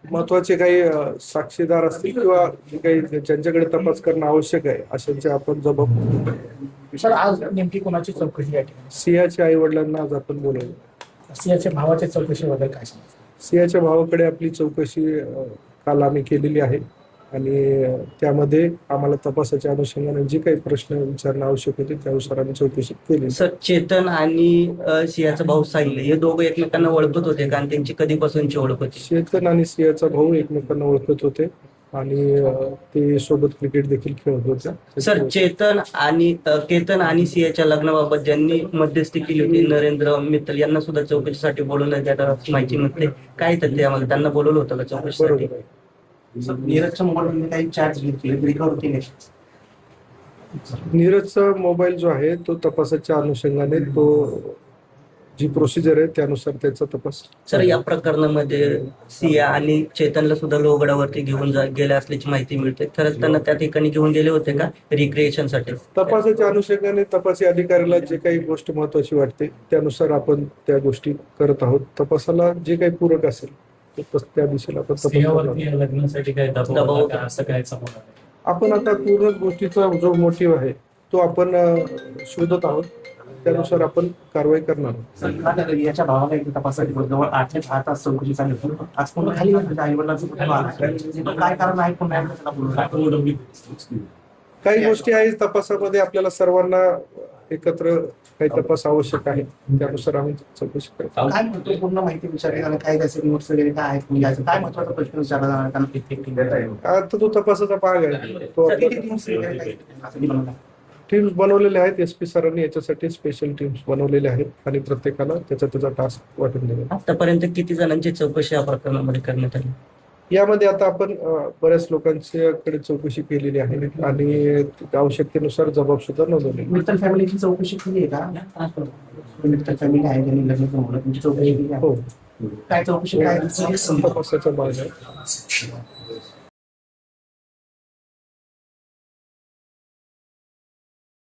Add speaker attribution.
Speaker 1: महत्वाचे काही साक्षीदार असतील किंवा जे काही ज्यांच्याकडे तपास करणं आवश्यक आहे अशांचे आपण जबाब
Speaker 2: सर आज नेमकी कोणाची चौकशी या ठिकाणी?
Speaker 1: सिंहाच्या आई वडिलांना आज आपण बोलवलं.
Speaker 2: सिंहाच्या भावाच्या चौकशीबद्दल काय सांगा?
Speaker 1: सिंहाच्या भावाकडे आपली चौकशी काल आम्ही केलेली आहे आणि त्यामध्ये आम्हाला तपासाच्या अनुषंगाने जे काही प्रश्न विचारणं आवश्यक होते त्यानुसार आम्ही चौकशी केली.
Speaker 3: सर चेतन आणि सिंहाचा भाऊ साहिल हे दोघं एकमेकांना ओळखत होते का आणि त्यांची कधीपासूनची ओळख होती?
Speaker 1: चेतन आणि सिंहाचा भाऊ एकमेकांना ओळखत होते आणि ते सोबत क्रिकेट देखील खेळत होते.
Speaker 3: सर केतन आणि सिंहाच्या लग्नाबाबत ज्यांनी मध्यस्थी केली होती नरेंद्र मित्तल यांना सुद्धा चौकशीसाठी बोलवण्यात येण्याची माहिती मिळते. काय तथ्य आम्हाला त्यांना बोलवलं होतं का चौकशीसाठी?
Speaker 1: बरोबर आहे.
Speaker 4: नीरजच्या मोबाईलमध्ये काही चार्ज घेतले रिकव्हर केले.
Speaker 1: नीरजचा मोबाईल जो आहे तो तपासाच्या अनुषंगाने तो जी प्रोसिजर आहे त्यानुसार त्याचा तपास.
Speaker 3: सर या प्रकरणामध्ये सिया आणि चेतनला सुद्धा लोहगडावरती घेऊन गेले असल्याची माहिती मिळते. खरंच त्यांना त्या ठिकाणी घेऊन गेले होते का रिक्रिएशनसाठी?
Speaker 1: तपासाच्या अनुषंगाने तपासी अधिकाऱ्याला जे काही गोष्ट महत्वाची वाटते त्यानुसार आपण त्या गोष्टी करत आहोत. तपासाला जे काही पूरक असेल त्या दिशेला आपण तपास करत आहोत.
Speaker 2: लग्नासाठी काय
Speaker 3: दबाव
Speaker 2: दबाव
Speaker 3: होता?
Speaker 2: असं काय समोर आलं?
Speaker 1: आपण आता पूर्ण गोष्टीचा जो मोटिव्ह आहे तो आपण शोधत आहोत. त्यानुसार आपण कारवाई करणार आहोत.
Speaker 4: याच्या भावाला एक तपासासाठी जवळ 8 ते 10 तास चौकशी चालू होती. आज पुन्हा खाली आई वडिलांचं काय कारण आहे पुन्हा
Speaker 1: काही गोष्टी आहेत तपासामध्ये आपल्याला सर्वांना एकत्र काही तपास आवश्यक आहे त्यानुसार आम्ही चौकशी करतो.
Speaker 4: काय म्हणतो पूर्ण माहिती विचारली आणि काय त्याचे नोट्स वगैरे काय आहेत म्हणजे काय महत्वाचा प्रश्न विचारला जाणार?
Speaker 1: आता तो तपासाचा भाग आहे. तो टीम्स बनवलेल्या आहेत. SP सरांनी याच्यासाठी स्पेशल टीम्स बनवलेल्या आहेत आणि प्रत्येकाला त्याचा टास्क वाटून दिला.
Speaker 3: आतापर्यंत किती जणांची चौकशी या प्रकरणामध्ये करण्यात आली?
Speaker 1: यामध्ये आता आपण बऱ्याच लोकांच्याकडे चौकशी केलेली आहे आणि आवश्यकतेनुसार जबाब सुद्धा नोंदवले.
Speaker 4: मित्तल फॅमिलीची चौकशी केली आहे का? मित्तल फॅमिली आहे त्यांनी लग्न जमवलं तुमची चौकशी केली आहे?
Speaker 1: हो,
Speaker 4: काय चौकशी काय
Speaker 1: तपासाचा भाग आहे.